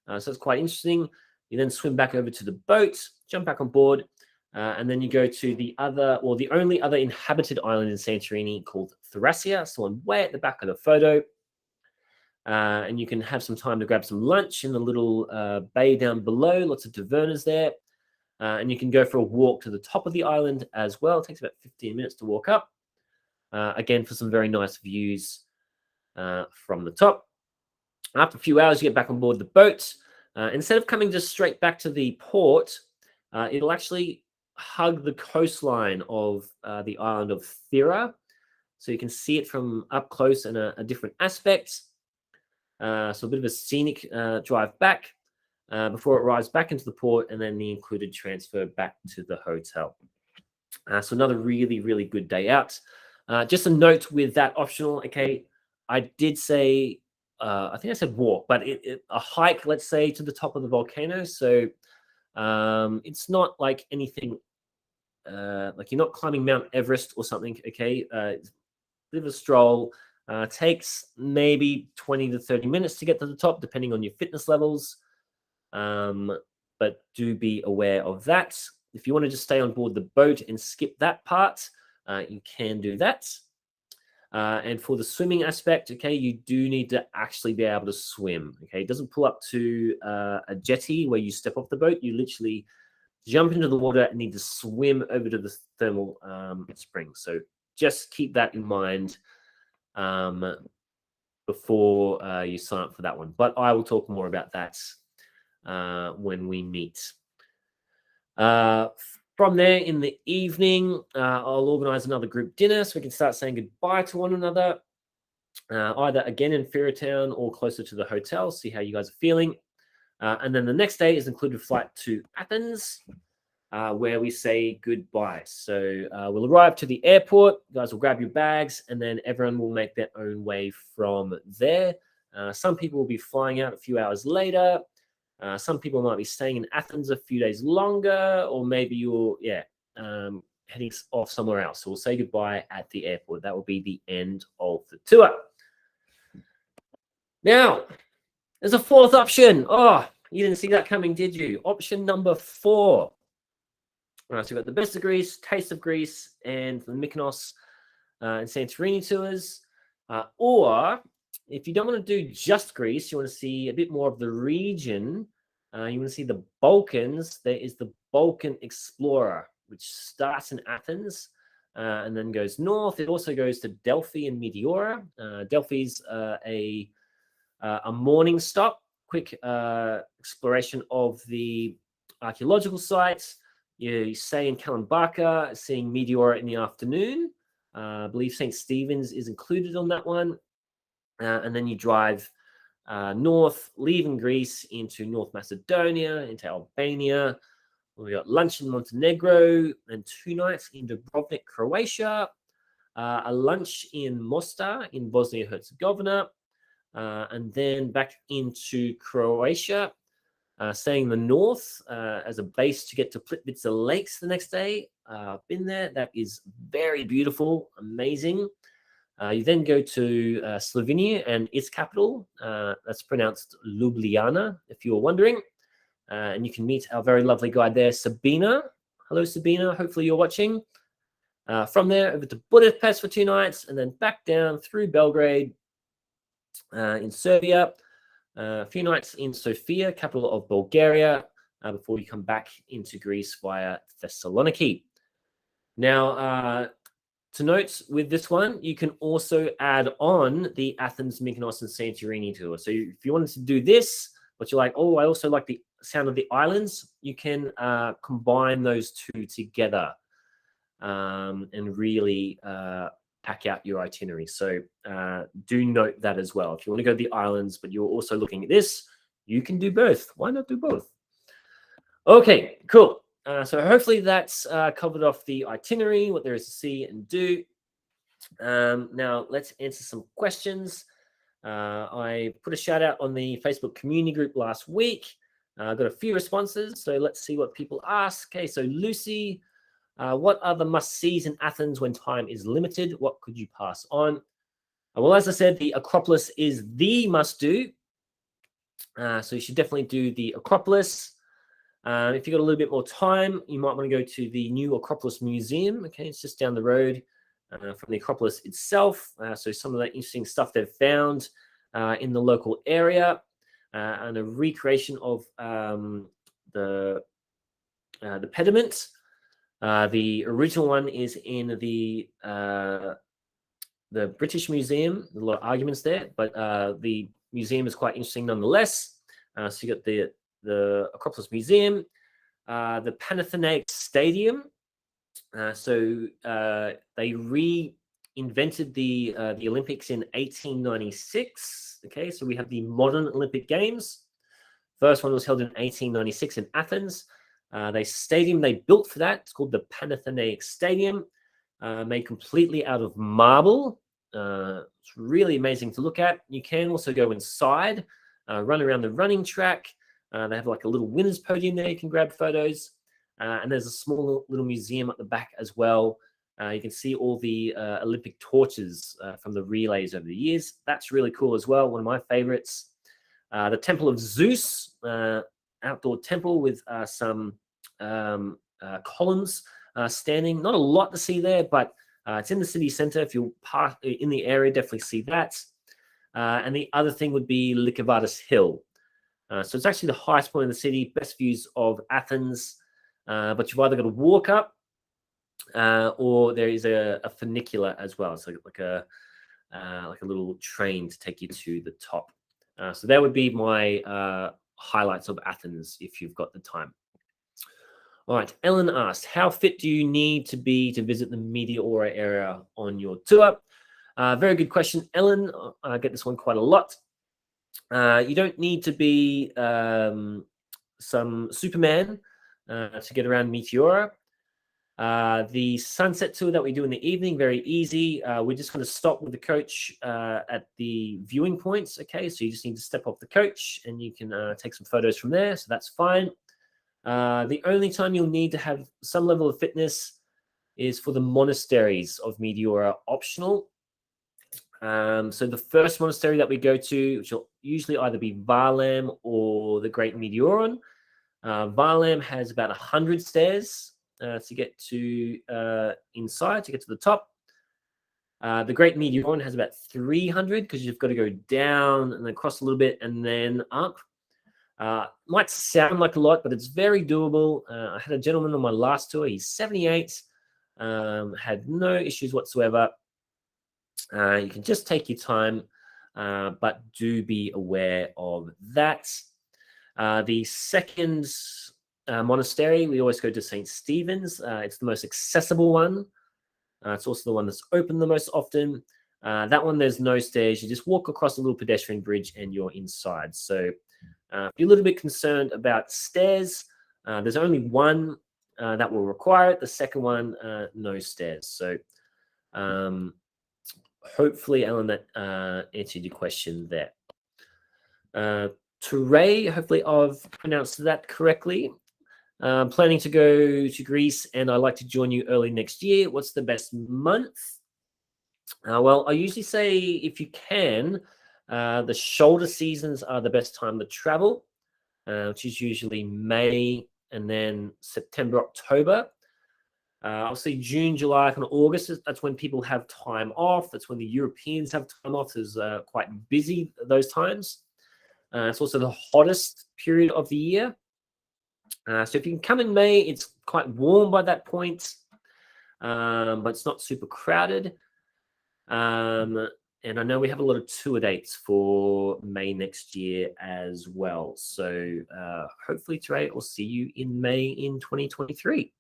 So it's quite interesting. You then swim back over to the boat, jump back on board, and then you go to the only other inhabited island in Santorini called Thracia, so one way at the back of the photo. And you can have some time to grab some lunch in the little bay down below. Lots of tavernas there. And you can go for a walk to the top of the island as well. It takes about 15 minutes to walk up. Again, for some very nice views from the top. After a few hours, you get back on board the boat. Instead of coming just straight back to the port, it'll actually hug the coastline of the island of Thera. So you can see it from up close in a different aspect. So a bit of a scenic drive back before it arrives back into the port, and then the included transfer back to the hotel. So another really, really good day out. Just a note with that optional, okay, I did say, I think I said walk, but a hike, let's say, to the top of the volcano. So it's not like anything, like you're not climbing Mount Everest or something, okay? It's a bit of a stroll. Takes maybe 20 to 30 minutes to get to the top, depending on your fitness levels. But do be aware of that. If you want to just stay on board the boat and skip that part, you can do that. And for the swimming aspect, okay, you do need to actually be able to swim. Okay, it doesn't pull up to a jetty where you step off the boat. You literally jump into the water and need to swim over to the thermal spring. So just keep that in mind before you sign up for that one. But I will talk more about that when we meet. From there, in the evening, I'll organize another group dinner so we can start saying goodbye to one another, either again in Ferrytown or closer to the hotel, see how you guys are feeling. And then the next day is included flight to Athens, where we say goodbye. So we'll arrive to the airport, you guys will grab your bags, and then everyone will make their own way from there. Some people will be flying out a few hours later. Some people might be staying in Athens a few days longer, or maybe you're heading off somewhere else. So we'll say goodbye at the airport. That will be the end of the tour. Now, there's a fourth option. Oh, you didn't see that coming, did you? Option number 4. All right, so we've got the Best of Greece, Taste of Greece, and the Mykonos and Santorini tours. Or if you don't want to do just Greece, you want to see a bit more of the region, you want to see the Balkans, there is the Balkan Explorer, which starts in Athens and then goes north. It also goes to Delphi and Meteora. Delphi's a morning stop, quick exploration of the archaeological sites. You stay in Kalambaka, seeing Meteora in the afternoon. I believe St. Stephen's is included on that one. And then you drive north, leaving Greece into North Macedonia, into Albania. We got lunch in Montenegro, and 2 nights in Dubrovnik, Croatia. A lunch in Mostar in Bosnia-Herzegovina. And then back into Croatia, staying in the north as a base to get to Plitvice Lakes the next day. Been there. That is very beautiful, amazing. You then go to Slovenia and its capital. That's pronounced Ljubljana, if you were wondering. And you can meet our very lovely guide there, Sabina. Hello, Sabina. Hopefully you're watching. From there, over to Budapest for 2 nights, and then back down through Belgrade in Serbia. A few nights in Sofia, capital of Bulgaria, before you come back into Greece via Thessaloniki. Now, to note with this one, you can also add on the Athens, Mykonos, and Santorini tour. So if you wanted to do this, but you're like, oh, I also like the sound of the islands, you can combine those 2 together and really pack out your itinerary. So do note that as well. If you want to go to the islands, but you're also looking at this, you can do both. Why not do both? Okay, cool. So hopefully that's covered off the itinerary, what there is to see and do. Now let's answer some questions. I put a shout out on the Facebook community group last week. I got a few responses, so let's see what people ask. Okay, so Lucy What are the must-sees in Athens when time is limited? What could you pass on? Well, as I said, the Acropolis is the must-do. So you should definitely do the Acropolis. If you've got a little bit more time, you might want to go to the new Acropolis Museum. Okay, it's just down the road from the Acropolis itself. So some of that interesting stuff they've found in the local area, and a recreation of the pediment. The original one is in the British Museum. There's a lot of arguments there, but the museum is quite interesting nonetheless. So you got the Acropolis Museum, the Panathenaic Stadium. So they reinvented the Olympics in 1896. Okay, so we have the modern Olympic Games. First one was held in 1896 in Athens. The stadium they built for that, it's called the Panathenaic Stadium, made completely out of marble. It's really amazing to look at. You can also go inside, run around the running track. They have like a little winner's podium there. You can grab photos. And there's a small little museum at the back as well. You can see all the Olympic torches from the relays over the years. That's really cool as well. One of my favorites. The Temple of Zeus, outdoor temple with some columns standing. Not a lot to see there, but it's in the city center. If you're in the area, definitely see that. And the other thing would be Lycabardus Hill. So it's actually the highest point in the city, best views of Athens. But you've either got to walk up or there is a funicular as well. So like a little train to take you to the top. So that would be my highlights of Athens if you've got the time. All right, Ellen asked, how fit do you need to be to visit the Meteora area on your tour? Very good question, Ellen. I get this one quite a lot. You don't need to be some Superman to get around Meteora. The sunset tour that we do in the evening, very easy. We're just going to stop with the coach at the viewing points. Okay, so you just need to step off the coach and you can take some photos from there. So that's fine. The only time you'll need to have some level of fitness is for the monasteries of Meteora, optional. So the first monastery that we go to, which will usually either be Varlam or the Great Meteoron. Varlam has about 100 stairs to get to inside, to get to the top. The Great Meteoron has about 300 because you've got to go down and then across a little bit and then up. Might sound like a lot, but it's very doable. I had a gentleman on my last tour. He's 78, had no issues whatsoever. You can just take your time, but do be aware of that. The second monastery, we always go to St. Stephen's. It's the most accessible one. It's also the one that's open the most often. That one, there's no stairs. You just walk across a little pedestrian bridge and you're inside. So if you're a little bit concerned about stairs, there's only one that will require it. The second one, no stairs. So hopefully, Alan, that answered your question there. Touray, hopefully I've pronounced that correctly. Planning to go to Greece and I'd like to join you early next year. What's the best month? Well, I usually say if you can, the shoulder seasons are the best time to travel, which is usually May and then September, October. I'll say June, July, kind of August. That's when people have time off. That's when the Europeans have time off. It's quite busy those times. It's also the hottest period of the year. So if you can come in May, it's quite warm by that point, but it's not super crowded. And I know we have a lot of tour dates for May next year as well. So hopefully, Trey, I'll see you in May in 2023.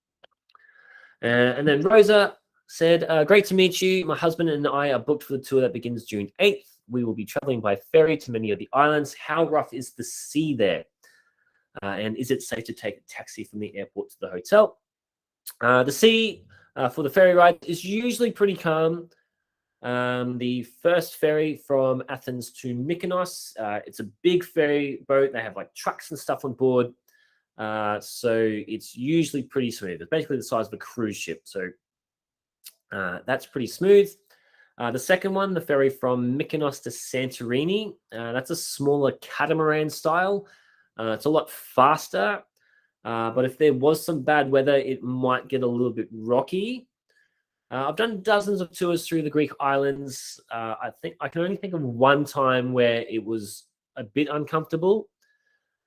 And then Rosa said, great to meet you. My husband and I are booked for the tour that begins June 8th. We will be traveling by ferry to many of the islands. How rough is the sea there? And is it safe to take a taxi from the airport to the hotel? The sea for the ferry ride is usually pretty calm. The first ferry from Athens to Mykonos, it's a big ferry boat. They have like trucks and stuff on board. So it's usually pretty smooth. It's basically the size of a cruise ship. So that's pretty smooth. The second one, the ferry from Mykonos to Santorini, that's a smaller catamaran style. It's a lot faster, but if there was some bad weather, it might get a little bit rocky. I've done dozens of tours through the Greek islands. I think I can only think of one time where it was a bit uncomfortable.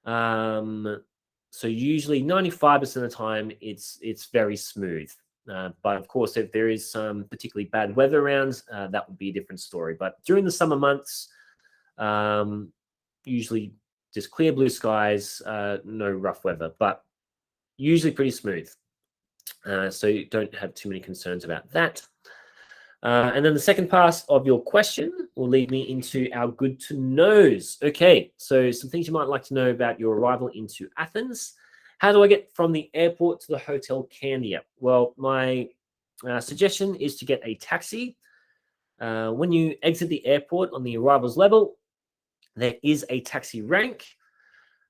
So usually 95% of the time, it's very smooth. But of course, if there is some particularly bad weather around, that would be a different story. But during the summer months, usually just clear blue skies, no rough weather, but usually pretty smooth. So you don't have too many concerns about that. And then the second part of your question will lead me into our good to knows. Okay, so some things you might like to know about your arrival into Athens. How do I get from the airport to the Hotel Candia? Well, my suggestion is to get a taxi. When you exit the airport on the arrivals level, there is a taxi rank.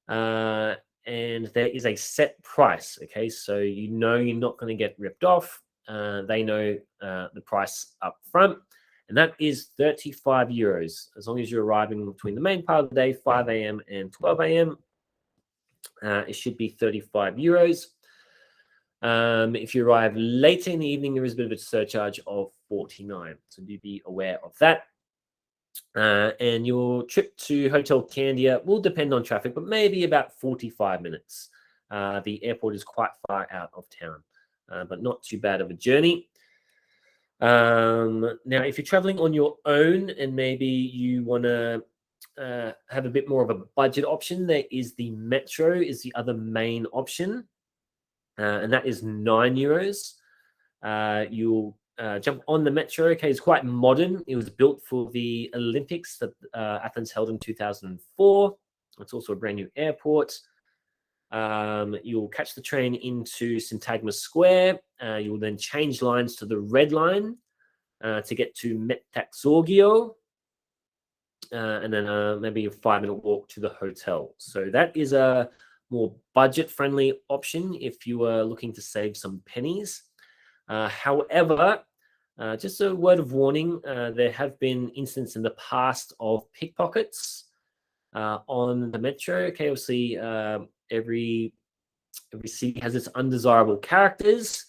And there is a set price. Okay, so you know you're not going to get ripped off. They know the price up front, and that is 35 euros. As long as you're arriving between the main part of the day, 5 a.m. and 12 a.m., it should be 35 euros. If you arrive later in the evening, there is a bit of a surcharge of 49. So do be aware of that. And your trip to Hotel Candia will depend on traffic, but maybe about 45 minutes. The airport is quite far out of town, but not too bad of a journey. Now, if you're traveling on your own and maybe you want to have a bit more of a budget option, there is the Metro is the other main option, and that is 9 euros. You'll jump on the Metro. Okay, it's quite modern. It was built for the Olympics that Athens held in 2004. It's also a brand new airport. You'll catch the train into Syntagma Square. You will then change lines to the red line to get to Metaxorgio, and then maybe a 5-minute walk to the hotel. So that is a more budget-friendly option if you are looking to save some pennies. However, just a word of warning, there have been incidents in the past of pickpockets on the Metro. Okay, obviously, every city has its undesirable characters,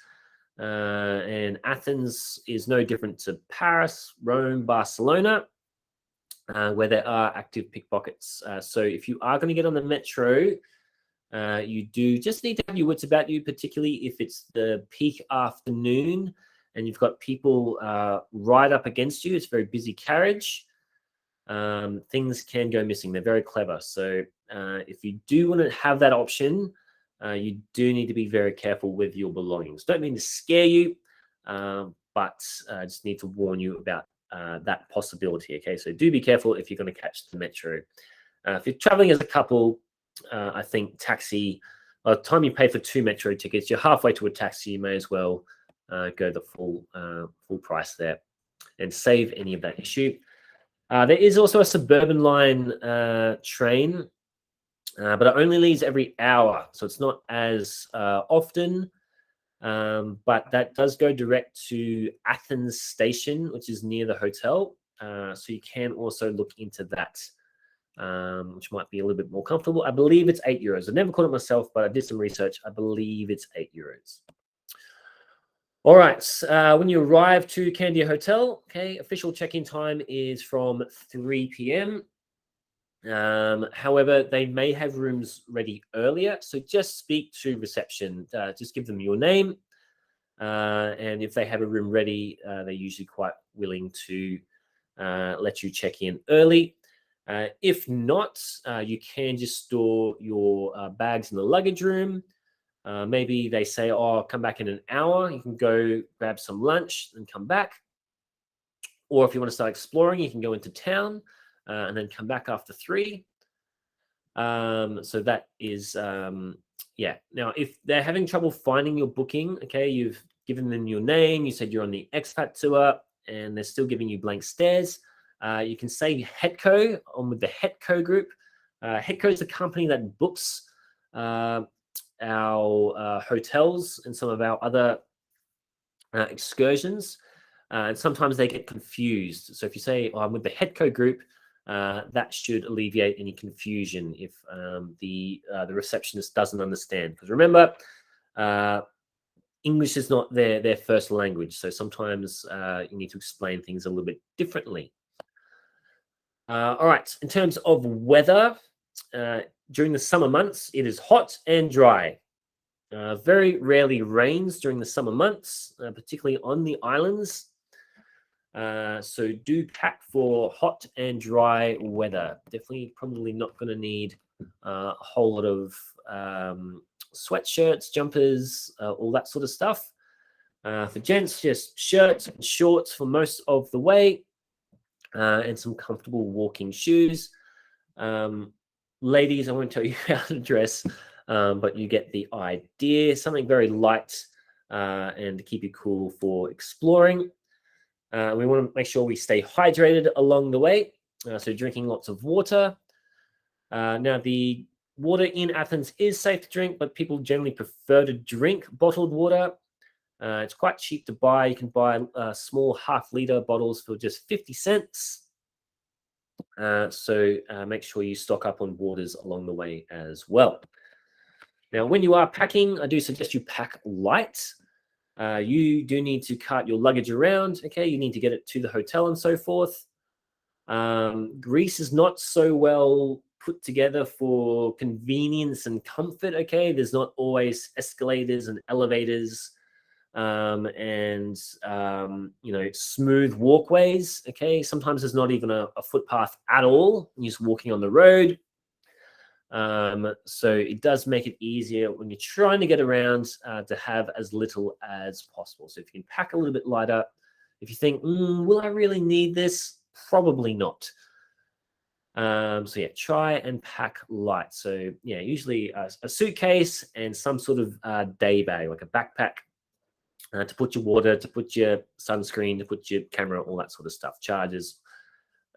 and Athens is no different to Paris, Rome, Barcelona, where there are active pickpockets. So if you are going to get on the Metro, you do just need to have your wits about you, particularly if it's the peak afternoon and you've got people right up against you. It's a very busy carriage. Things can go missing. They're very clever. So if you do want to have that option, you do need to be very careful with your belongings. Don't mean to scare you, but I just need to warn you about that possibility. Okay, so do be careful if you're going to catch the Metro. If you're traveling as a couple, I think taxi, by the time you pay for 2 Metro tickets, you're halfway to a taxi. You may as well go the full price there and save any of that issue. There is also a suburban line train, but it only leaves every hour, so it's not as often. But that does go direct to Athens station, which is near the hotel. So you can also look into that, which might be a little bit more comfortable. I believe it's 8 euros. I've never caught it myself, but I did some research. I believe it's 8 euros. All right. When you arrive to Candia Hotel, okay, official check-in time is from 3 p.m. However, they may have rooms ready earlier, so just speak to reception. Just give them your name, and if they have a room ready, they're usually quite willing to let you check in early. If not, you can just store your bags in the luggage room. Maybe they say, "Oh, come back in an hour." You can go grab some lunch and come back. Or if you want to start exploring, you can go into town and then come back after 3. So that is, yeah. Now, if they're having trouble finding your booking, okay, you've given them your name, you said you're on the expat tour, and they're still giving you blank stares, you can say Hetco on with the Hetco group. Hetco is the company that books our hotels and some of our other excursions, and sometimes they get confused. So if you say, oh, I'm with the Headco group, that should alleviate any confusion if the receptionist doesn't understand. Because remember, English is not their first language, so sometimes you need to explain things a little bit differently. All right, in terms of weather, during the summer months, it is hot and dry. Very rarely rains during the summer months, particularly on the islands. So do pack for hot and dry weather. Definitely probably not going to need a whole lot of sweatshirts, jumpers, all that sort of stuff. For gents, just shirts and shorts for most of the way, and some comfortable walking shoes. Ladies, I won't tell you how to dress, but you get the idea. Something very light and to keep you cool for exploring. We want to make sure we stay hydrated along the way, so drinking lots of water. Now, the water in Athens is safe to drink, but people generally prefer to drink bottled water. It's quite cheap to buy. You can buy small half-liter bottles for just 50 cents. So make sure you stock up on waters along the way as well. Now, when you are packing, I do suggest you pack light. You do need to cart your luggage around. Okay, you need to get it to the hotel and so forth. Greece is not so well put together for convenience and comfort. Okay, there's not always escalators and elevators and smooth walkways. Okay, sometimes there's not even a footpath at all. You're just walking on the road. So it does make it easier when you're trying to get around to have as little as possible. So if you can pack a little bit lighter, if you think, will I really need this? Probably not. So yeah, try and pack light. So yeah, usually a suitcase and some sort of day bag, like a backpack, to put your water, to put your sunscreen, to put your camera, all that sort of stuff, chargers.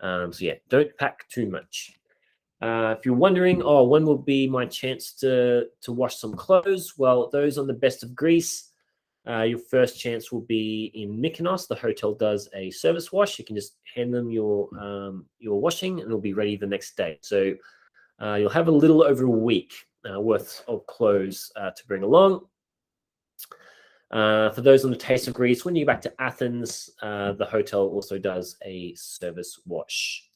So yeah, don't pack too much. If you're wondering, when will be my chance to wash some clothes? Well, those on the best of Greece, your first chance will be in Mykonos. The hotel does a service wash. You can just hand them your washing and it'll be ready the next day. So you'll have a little over a week worth of clothes to bring along. For those on the Taste of Greece, when you get back to Athens, the hotel also does a service wash.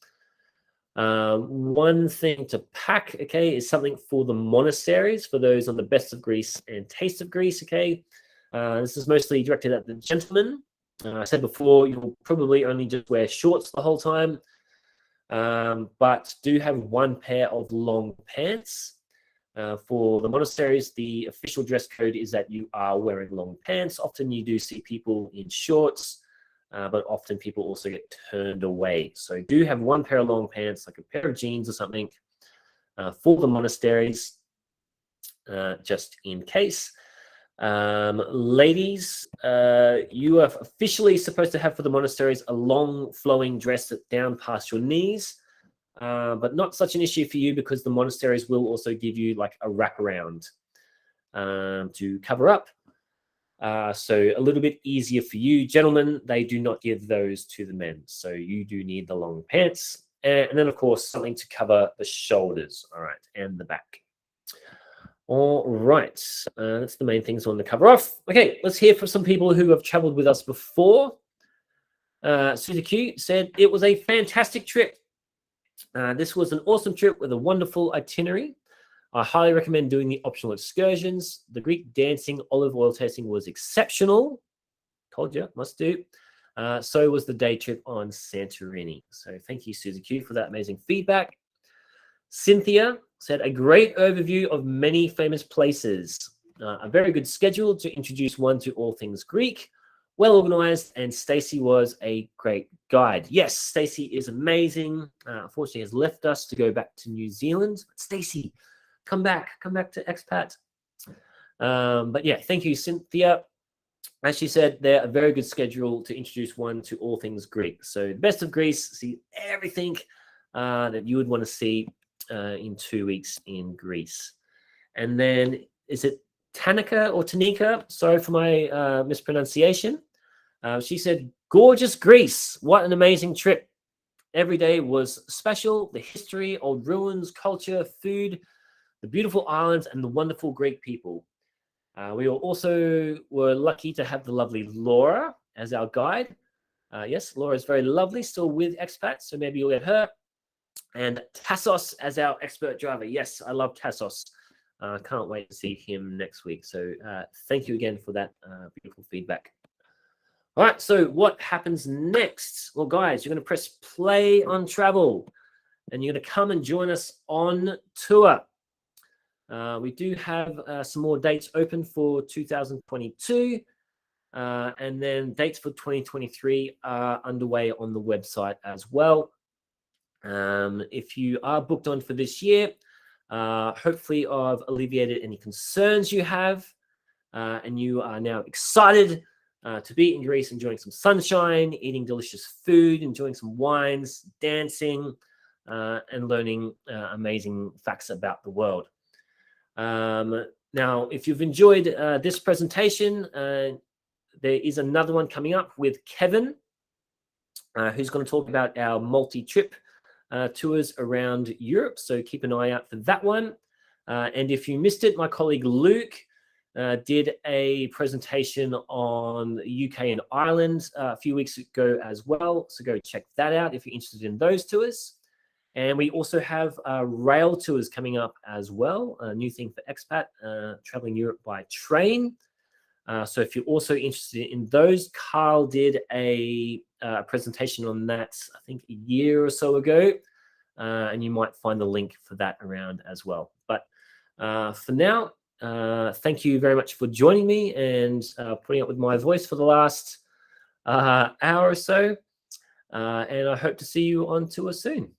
One thing to pack, okay, is something for the monasteries, for those on the Best of Greece and Taste of Greece, okay. This is mostly directed at the gentlemen. I said before, you'll probably only just wear shorts the whole time, but do have one pair of long pants. For the monasteries, the official dress code is that you are wearing long pants. Often you do see people in shorts, but often people also get turned away. So do have one pair of long pants, like a pair of jeans or something, for the monasteries, just in case. Ladies, you are officially supposed to have for the monasteries a long flowing dress down past your knees. But not such an issue for you because the monasteries will also give you like a wraparound to cover up. So a little bit easier for you. Gentlemen, they do not give those to the men. So you do need the long pants. And then, of course, something to cover the shoulders, all right, and the back. All right, that's the main things I want to cover off. Okay, let's hear from some people who have traveled with us before. Susie Q said, it was a fantastic trip. This was an awesome trip with a wonderful itinerary. I highly recommend doing the optional excursions. The Greek dancing, olive oil tasting was exceptional. Told you, must do. So was the day trip on Santorini. So thank you, Susie Q, for that amazing feedback. Cynthia said, a great overview of many famous places. A very good schedule to introduce one to all things Greek. Well organized, and Stacey was a great guide. Yes, Stacey is amazing. Unfortunately, has left us to go back to New Zealand. But Stacey, come back to expat. But yeah, thank you, Cynthia. As she said, they're a very good schedule to introduce one to all things Greek. So best of Greece, see everything that you would want to see in 2 weeks in Greece. And then is it Tanika or Tanika? Sorry for my mispronunciation. She said, gorgeous Greece. What an amazing trip. Every day was special. The history, old ruins, culture, food, the beautiful islands, and the wonderful Greek people. We were lucky to have the lovely Laura as our guide. Yes, Laura is very lovely, still with expats, so maybe you'll get her. And Tassos as our expert driver. Yes, I love Tassos. Can't wait to see him next week. So thank you again for that beautiful feedback. All right, so what happens next? Well, guys, you're going to press play on travel, and you're going to come and join us on tour. We do have some more dates open for 2022, and then dates for 2023 are underway on the website as well. If you are booked on for this year, hopefully I've alleviated any concerns you have, and you are now excited to be in Greece, enjoying some sunshine, eating delicious food, enjoying some wines, dancing, and learning amazing facts about the world. Now, if you've enjoyed this presentation, there is another one coming up with Kevin, who's going to talk about our multi-trip tours around Europe. So keep an eye out for that one. And if you missed it, my colleague Luke did a presentation on the UK and Ireland a few weeks ago as well. So go check that out if you're interested in those tours. And we also have rail tours coming up as well, a new thing for expat, traveling Europe by train. So if you're also interested in those, Carl did a presentation on that, I think a year or so ago, and you might find the link for that around as well. But for now, thank you very much for joining me and putting up with my voice for the last hour or so. And I hope to see you on tour soon.